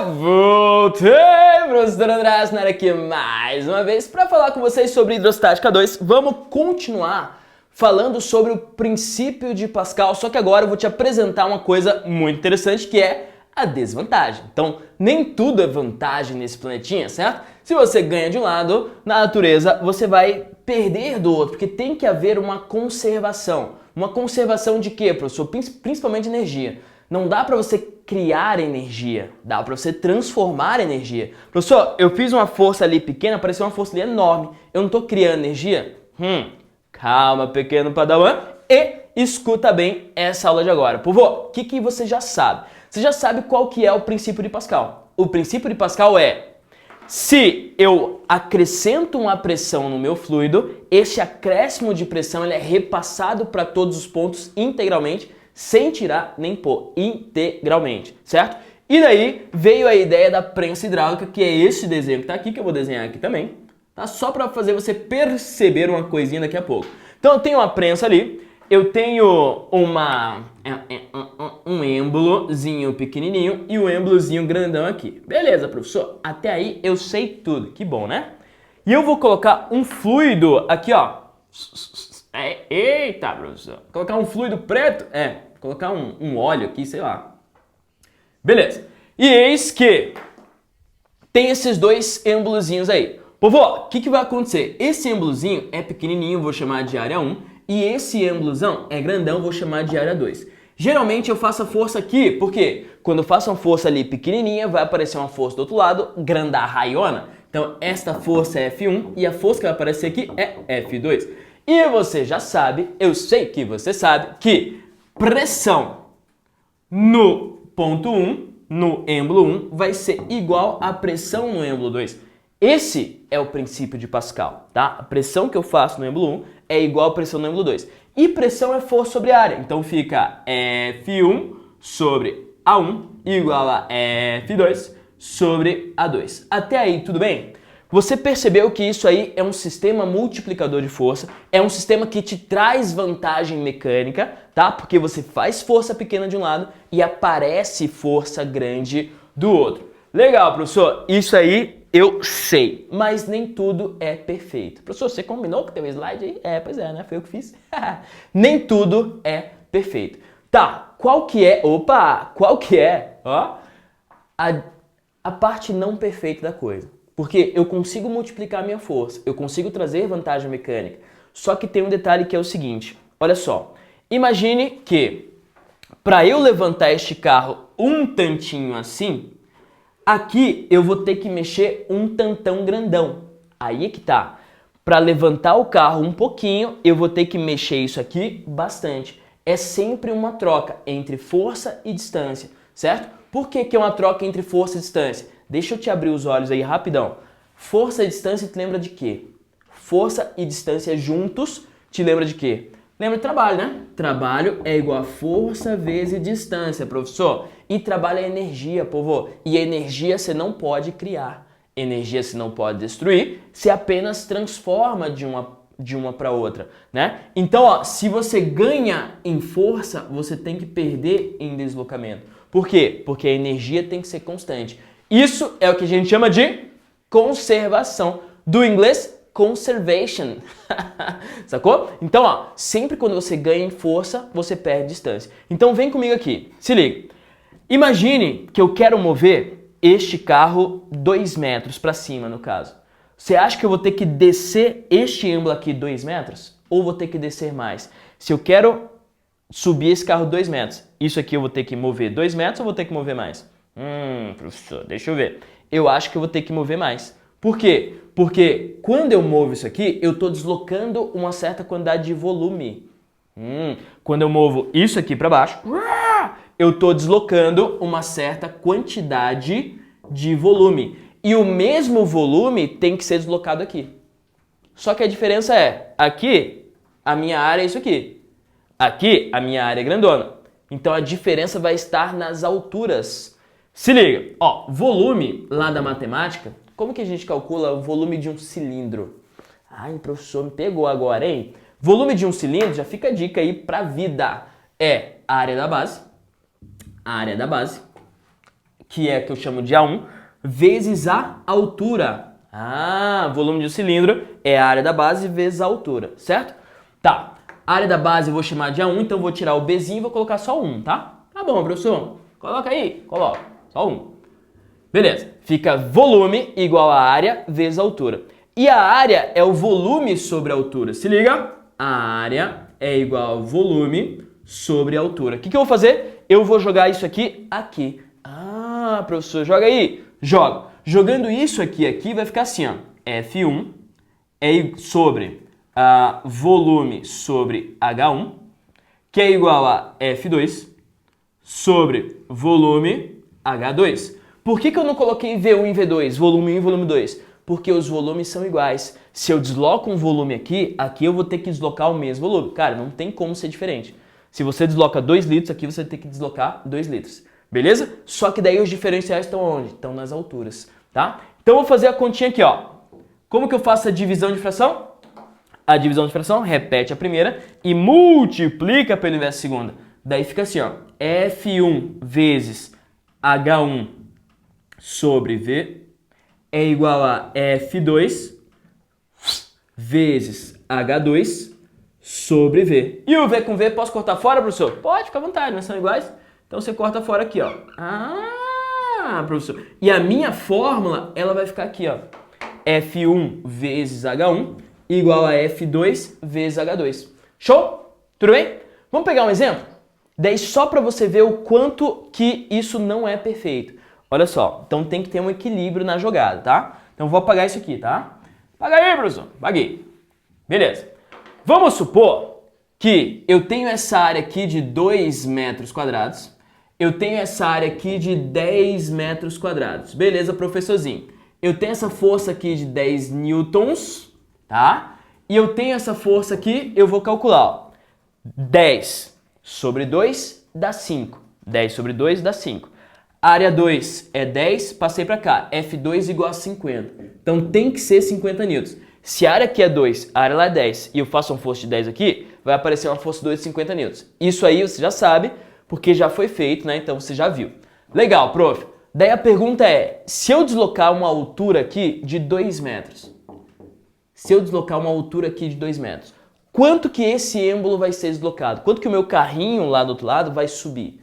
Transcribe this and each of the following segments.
Voltei, professor André Asnar aqui mais uma vez para falar com vocês sobre hidrostática 2. Vamos continuar falando sobre o princípio de Pascal, só que agora eu vou te apresentar uma coisa muito interessante que é a desvantagem. Então, nem tudo é vantagem nesse planetinha, certo? Se você ganha de um lado, na natureza, você vai perder do outro, porque tem que haver uma conservação. Uma conservação de quê, professor? Principalmente energia. Não dá para você criar energia, dá para você transformar energia. Professor, eu fiz uma força ali pequena, pareceu uma força ali enorme. Eu não estou criando energia? Calma, pequeno padawan, e escuta bem essa aula de agora. Povo, o que você já sabe? Você já sabe qual que é o princípio de Pascal. O princípio de Pascal é: se eu acrescento uma pressão no meu fluido, esse acréscimo de pressão ele é repassado para todos os pontos integralmente, sem tirar nem pôr, integralmente, certo? E daí veio a ideia da prensa hidráulica, que é esse desenho que está aqui, que eu vou desenhar aqui também, tá? Só para fazer você perceber uma coisinha daqui a pouco. Então eu tenho uma prensa ali, eu tenho um êmbolozinho pequenininho e um êmbolozinho grandão aqui. Beleza, professor? Até aí eu sei tudo. Que bom, né? E eu vou colocar um fluido aqui, ó. Eita, professor. Colocar um fluido preto? Colocar um óleo aqui, sei lá. Beleza. E eis que tem esses dois êmbolozinhos aí. Povo, o que vai acontecer? Esse êmbolozinho é pequenininho, vou chamar de área 1. E esse êmbolozão é grandão, vou chamar de área 2. Geralmente eu faço a força aqui, porque quando eu faço uma força ali pequenininha, vai aparecer uma força do outro lado, grandarraiona. Então esta força é F1 e a força que vai aparecer aqui é F2. E você já sabe, eu sei que você sabe, que pressão no ponto 1, no êmbolo 1, vai ser igual à pressão no êmbolo 2. Esse é o princípio de Pascal, tá? A pressão que eu faço no êmbolo 1 é igual à pressão no êmbolo 2. E pressão é força sobre área, então fica F1 sobre A1 igual a F2 sobre A2. Até aí, tudo bem? Você percebeu que isso aí é um sistema multiplicador de força, é um sistema que te traz vantagem mecânica, tá? Porque você faz força pequena de um lado e aparece força grande do outro. Legal, professor, isso aí eu sei, mas nem tudo é perfeito. Professor, você combinou com o teu slide aí? Pois é, né? Foi eu que fiz. Nem tudo é perfeito. Tá, qual que é ó, a parte não perfeita da coisa? Porque eu consigo multiplicar a minha força, eu consigo trazer vantagem mecânica. Só que tem um detalhe que é o seguinte, olha só. Imagine que para eu levantar este carro um tantinho assim, aqui eu vou ter que mexer um tantão grandão. Aí é que tá. Para levantar o carro um pouquinho, eu vou ter que mexer isso aqui bastante. É sempre uma troca entre força e distância, certo? Por que é uma troca entre força e distância? Deixa eu te abrir os olhos aí rapidão. Força e distância te lembra de quê? Força e distância juntos te lembra de quê? Lembra de trabalho, né? Trabalho é igual a força vezes distância, professor. E trabalho é energia, povo. E energia você não pode criar. Energia você não pode destruir. Você apenas transforma de uma para outra, né? Então, ó, se você ganha em força, você tem que perder em deslocamento. Por quê? Porque a energia tem que ser constante. Isso é o que a gente chama de conservação. Do inglês, conservation. Sacou? Então, ó, sempre quando você ganha em força, você perde distância. Então vem comigo aqui, se liga. Imagine que eu quero mover este carro 2 metros para cima, no caso. Você acha que eu vou ter que descer este êmbolo aqui 2 metros? Ou vou ter que descer mais? Se eu quero subir esse carro 2 metros, isso aqui eu vou ter que mover 2 metros ou vou ter que mover mais? Professor, deixa eu ver. Eu acho que eu vou ter que mover mais. Por quê? Porque quando eu movo isso aqui, eu estou deslocando uma certa quantidade de volume. Quando eu movo isso aqui para baixo, eu estou deslocando uma certa quantidade de volume. E o mesmo volume tem que ser deslocado aqui. Só que a diferença é, aqui a minha área é isso aqui. Aqui a minha área é grandona. Então a diferença vai estar nas alturas. Se liga, ó, volume lá da matemática, como que a gente calcula o volume de um cilindro? Ai, professor, me pegou agora, hein? Volume de um cilindro, já fica a dica aí pra vida. É a área da base, que é que eu chamo de A1, vezes a altura. Ah, volume de um cilindro é a área da base vezes a altura, certo? Tá, a área da base eu vou chamar de A1, então eu vou tirar o Bzinho e vou colocar só 1, tá? Tá bom, professor. Coloca aí, coloca, só 1. Beleza, fica volume igual a área vezes a altura. E a área é o volume sobre a altura, se liga? A área é igual ao volume sobre a altura. O que eu vou fazer? Eu vou jogar isso aqui. Ah, professor, joga aí. Joga. Jogando isso aqui vai ficar assim, ó. F1 é sobre volume sobre H1, que é igual a F2 sobre volume H2. Por que eu não coloquei V1 e V2, volume 1 e volume 2? Porque os volumes são iguais. Se eu desloco um volume aqui eu vou ter que deslocar o mesmo volume. Cara, não tem como ser diferente. Se você desloca 2 litros, aqui você tem que deslocar 2 litros. Beleza? Só que daí os diferenciais estão onde? Estão nas alturas, tá? Então eu vou fazer a continha aqui, ó. Como que eu faço a divisão de fração? A divisão de fração, repete a primeira e multiplica pelo inverso da segunda. Daí fica assim, ó. F1 vezes H1 sobre V é igual a F2 vezes H2 sobre V. E o V com V posso cortar fora, professor? Pode, fica à vontade, não são iguais? Então você corta fora aqui, ó. Ah, professor. E a minha fórmula, ela vai ficar aqui, ó. F1 vezes H1 igual a F2 vezes H2. Show? Tudo bem? Vamos pegar um exemplo? Daí só para você ver o quanto que isso não é perfeito. Olha só, então tem que ter um equilíbrio na jogada, tá? Então vou apagar isso aqui, tá? Apaga aí, professor. Apaguei. Beleza. Vamos supor que eu tenho essa área aqui de 2 metros quadrados. Eu tenho essa área aqui de 10 metros quadrados. Beleza, professorzinho. Eu tenho essa força aqui de 10 newtons, tá? E eu tenho essa força aqui, eu vou calcular, ó. 10 sobre 2 dá 5. 10 sobre 2 dá 5. Área 2 é 10, passei para cá. F2 igual a 50. Então tem que ser 50 newtons. Se a área aqui é 2, a área lá é 10 e eu faço uma força de 10 aqui, vai aparecer uma força 2 de 50 newtons. Isso aí você já sabe, porque já foi feito, né? Então você já viu. Legal, prof. Daí a pergunta é, se eu deslocar uma altura aqui de 2 metros, quanto que esse êmbolo vai ser deslocado? Quanto que o meu carrinho lá do outro lado vai subir?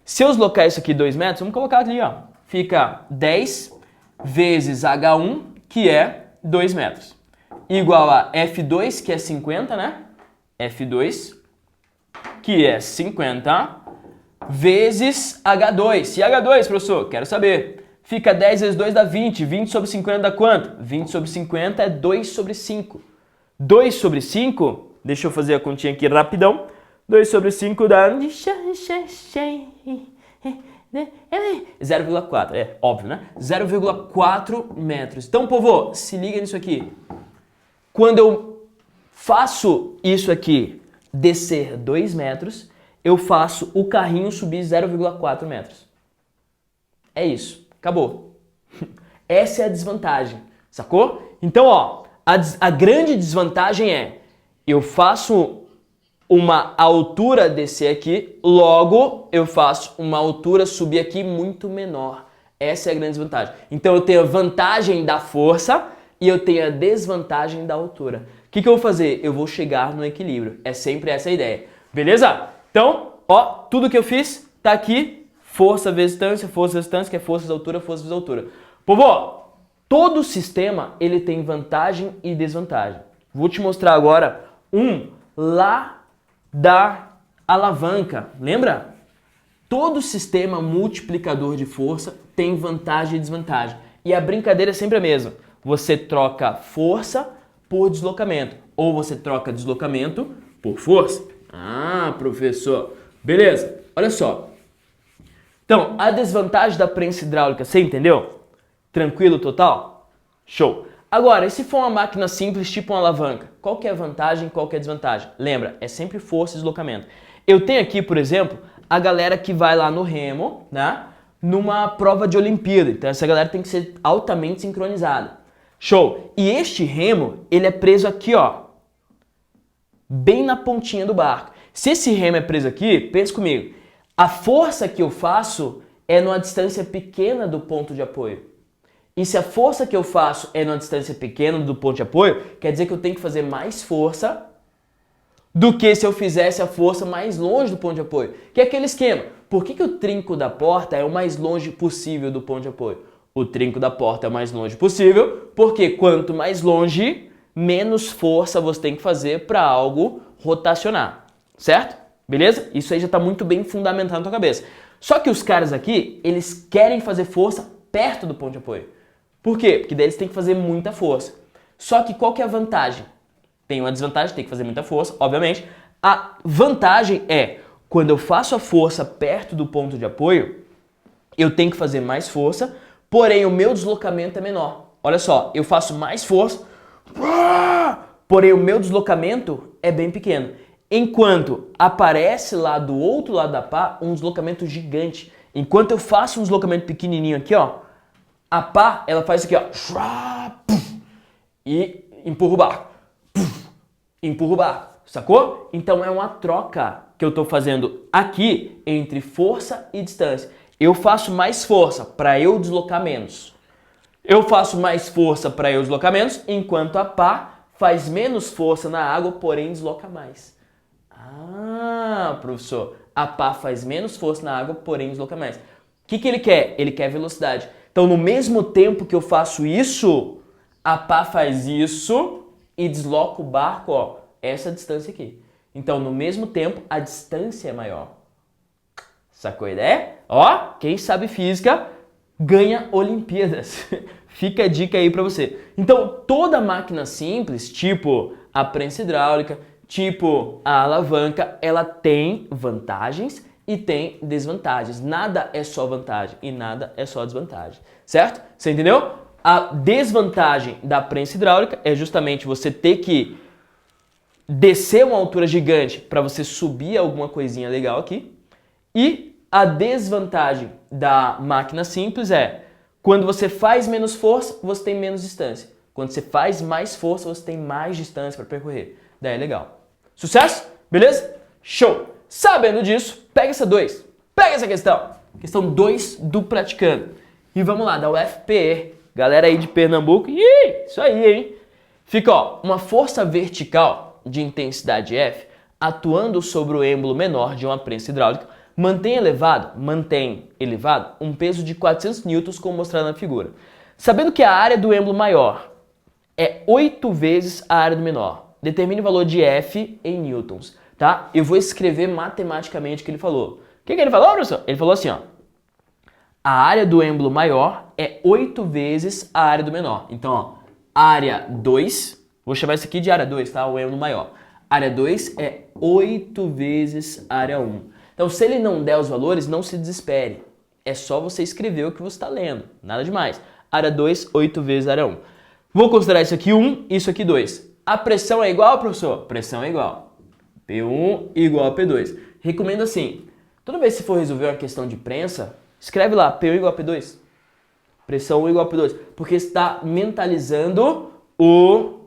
Se eu deslocar isso aqui 2 metros, vamos colocar ali, ó. Fica 10 vezes H1, que é 2 metros. Igual a F2, que é 50, né? F2, que é 50, vezes H2. E H2, professor? Quero saber. Fica 10 vezes 2 dá 20. 20 sobre 50 dá quanto? 20 sobre 50 é 2 sobre 5. 2 sobre 5, deixa eu fazer a continha aqui rapidão. 2 sobre 5 dá 0,4, é óbvio, né? 0,4 metros. Então, povo, se liga nisso aqui. Quando eu faço isso aqui descer 2 metros, eu faço o carrinho subir 0,4 metros. É isso, acabou. Essa é a desvantagem, sacou? Então, ó, a grande desvantagem é, eu faço uma altura descer aqui, logo eu faço uma altura subir aqui muito menor. Essa é a grande desvantagem. Então eu tenho a vantagem da força e eu tenho a desvantagem da altura. O que eu vou fazer? Eu vou chegar no equilíbrio. É sempre essa a ideia. Beleza? Então, ó, tudo que eu fiz tá aqui. Força vezes distância, que é força vezes altura, força vezes altura. Povo, todo sistema ele tem vantagem e desvantagem. Vou te mostrar agora um lá da alavanca. Lembra? Todo sistema multiplicador de força tem vantagem e desvantagem. E a brincadeira é sempre a mesma. Você troca força por deslocamento. Ou você troca deslocamento por força. Ah, professor. Beleza. Olha só. Então, a desvantagem da prensa hidráulica, você entendeu? Tranquilo total? Show. Agora, e se for uma máquina simples, tipo uma alavanca? Qual que é a vantagem e qual que é a desvantagem? Lembra, é sempre força e deslocamento. Eu tenho aqui, por exemplo, a galera que vai lá no remo, né? Numa prova de Olimpíada. Então, essa galera tem que ser altamente sincronizada. Show! E este remo, ele é preso aqui, ó. Bem na pontinha do barco. Se esse remo é preso aqui, pensa comigo. A força que eu faço, é numa distância pequena do ponto de apoio. E se a força que eu faço é numa distância pequena do ponto de apoio, quer dizer que eu tenho que fazer mais força do que se eu fizesse a força mais longe do ponto de apoio. Que é aquele esquema. Por que o trinco da porta é o mais longe possível do ponto de apoio? O trinco da porta é o mais longe possível, porque quanto mais longe, menos força você tem que fazer para algo rotacionar. Certo? Beleza? Isso aí já está muito bem fundamentado na tua cabeça. Só que os caras aqui, eles querem fazer força perto do ponto de apoio. Por quê? Porque daí eles têm que fazer muita força. Só que qual que é a vantagem? Tem uma desvantagem, tem que fazer muita força, obviamente. A vantagem é, quando eu faço a força perto do ponto de apoio, eu tenho que fazer mais força, porém o meu deslocamento é menor. Olha só, eu faço mais força, porém o meu deslocamento é bem pequeno. Enquanto aparece lá do outro lado da pá um deslocamento gigante. Enquanto eu faço um deslocamento pequenininho aqui, ó, a pá, ela faz isso aqui, ó, e empurra o barco. Empurra o barco, sacou? Então é uma troca que eu estou fazendo aqui entre força e distância. Eu faço mais força para eu deslocar menos. Eu faço mais força para eu deslocar menos, enquanto a pá faz menos força na água, porém desloca mais. Ah, professor, a pá faz menos força na água, porém desloca mais. O que ele quer? Ele quer velocidade. Então no mesmo tempo que eu faço isso, a pá faz isso e desloca o barco, ó, essa distância aqui. Então, no mesmo tempo, a distância é maior. Sacou a ideia? Ó, quem sabe física ganha Olimpíadas. Fica a dica aí pra você. Então, toda máquina simples, tipo a prensa hidráulica, tipo a alavanca, ela tem vantagens e tem desvantagens. Nada é só vantagem e nada é só desvantagem. Certo? Você entendeu? A desvantagem da prensa hidráulica é justamente você ter que descer uma altura gigante para você subir alguma coisinha legal aqui. E a desvantagem da máquina simples é quando você faz menos força, você tem menos distância. Quando você faz mais força, você tem mais distância para percorrer. Daí é legal. Sucesso? Beleza? Show! Sabendo disso, pega essa 2. Pega essa questão. Questão 2 do praticando. E vamos lá, da UFPE. Galera aí de Pernambuco, isso aí, hein? Fica, ó, uma força vertical de intensidade F atuando sobre o êmbolo menor de uma prensa hidráulica mantém elevado um peso de 400 newtons, como mostrado na figura. Sabendo que a área do êmbolo maior é 8 vezes a área do menor, determine o valor de F em newtons, tá? Eu vou escrever matematicamente o que ele falou. O que ele falou, professor? Ele falou assim, ó. A área do êmbolo maior é 8 vezes a área do menor. Então, ó, área 2, vou chamar isso aqui de área 2, tá? O êmbolo maior. Área 2 é 8 vezes área 1. Então, se ele não der os valores, não se desespere. É só você escrever o que você está lendo. Nada demais. Área 2, 8 vezes área 1. Vou considerar isso aqui 1, isso aqui 2. A pressão é igual, professor? Pressão é igual. P1 igual a P2. Recomendo assim, toda vez que for resolver uma questão de prensa, escreve lá, P1 igual a P2. Pressão 1 igual a P2. Porque está mentalizando o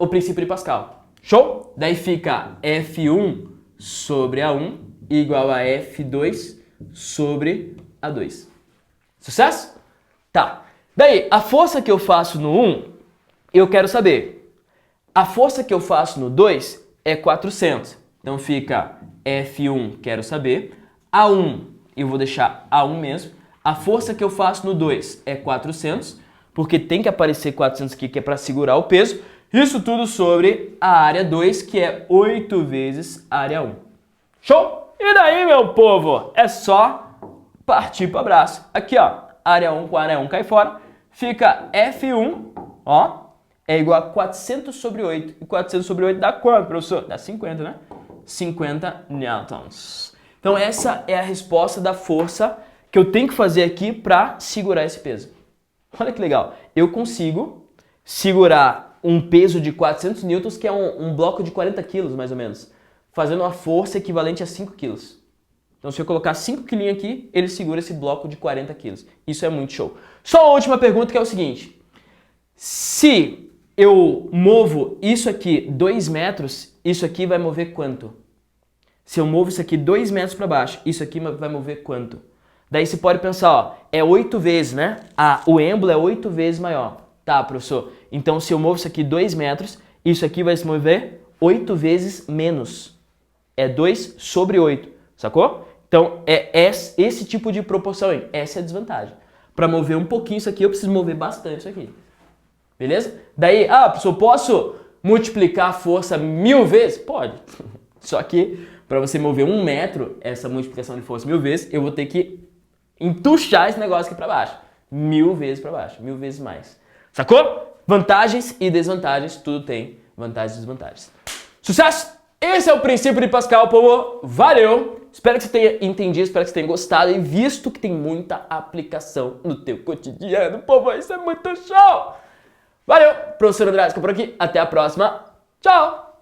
princípio de Pascal. Show? Daí fica F1 sobre A1 igual a F2 sobre A2. Sucesso? Tá. Daí, a força que eu faço no 1, eu quero saber. A força que eu faço no 2 é 400. Então fica F1, quero saber. A1, eu vou deixar A1 mesmo. A força que eu faço no 2 é 400, porque tem que aparecer 400 aqui, que é para segurar o peso. Isso tudo sobre a área 2, que é 8 vezes a área 1. Show? E daí, meu povo? É só partir para o abraço. Aqui, ó, área 1 com área 1 cai fora. Fica F1, ó, é igual a 400 sobre 8. E 400 sobre 8 dá quanto, professor? Dá 50, né? 50 newtons. Então essa é a resposta da força que eu tenho que fazer aqui para segurar esse peso. Olha que legal. Eu consigo segurar um peso de 400 newtons, que é um bloco de 40 quilos, mais ou menos, fazendo uma força equivalente a 5 quilos. Então, se eu colocar 5 quilinhos aqui, ele segura esse bloco de 40 quilos. Isso é muito show. Só a última pergunta, que é o seguinte. Se eu movo isso aqui 2 metros, isso aqui vai mover quanto? Se eu movo isso aqui 2 metros para baixo, isso aqui vai mover quanto? Daí você pode pensar, ó, é 8 vezes, né? O êmbolo é 8 vezes maior. Tá, professor. Então, se eu movo isso aqui 2 metros, isso aqui vai se mover 8 vezes menos. É 2 sobre 8, sacou? Então, é esse tipo de proporção aí. Essa é a desvantagem. Para mover um pouquinho isso aqui, eu preciso mover bastante isso aqui. Beleza? Daí, professor, posso multiplicar a força 1000 vezes? Pode. Só que, para você mover 1 metro, essa multiplicação de força 1000 vezes, eu vou ter que entuchar esse negócio aqui para baixo. 1000 vezes para baixo. 1000 vezes mais. Sacou? Vantagens e desvantagens. Tudo tem vantagens e desvantagens. Sucesso! Esse é o princípio de Pascal, povo. Valeu! Espero que você tenha entendido, espero que você tenha gostado e visto que tem muita aplicação no teu cotidiano, povo. Isso é muito show! Valeu! Professor André por aqui. Até a próxima. Tchau!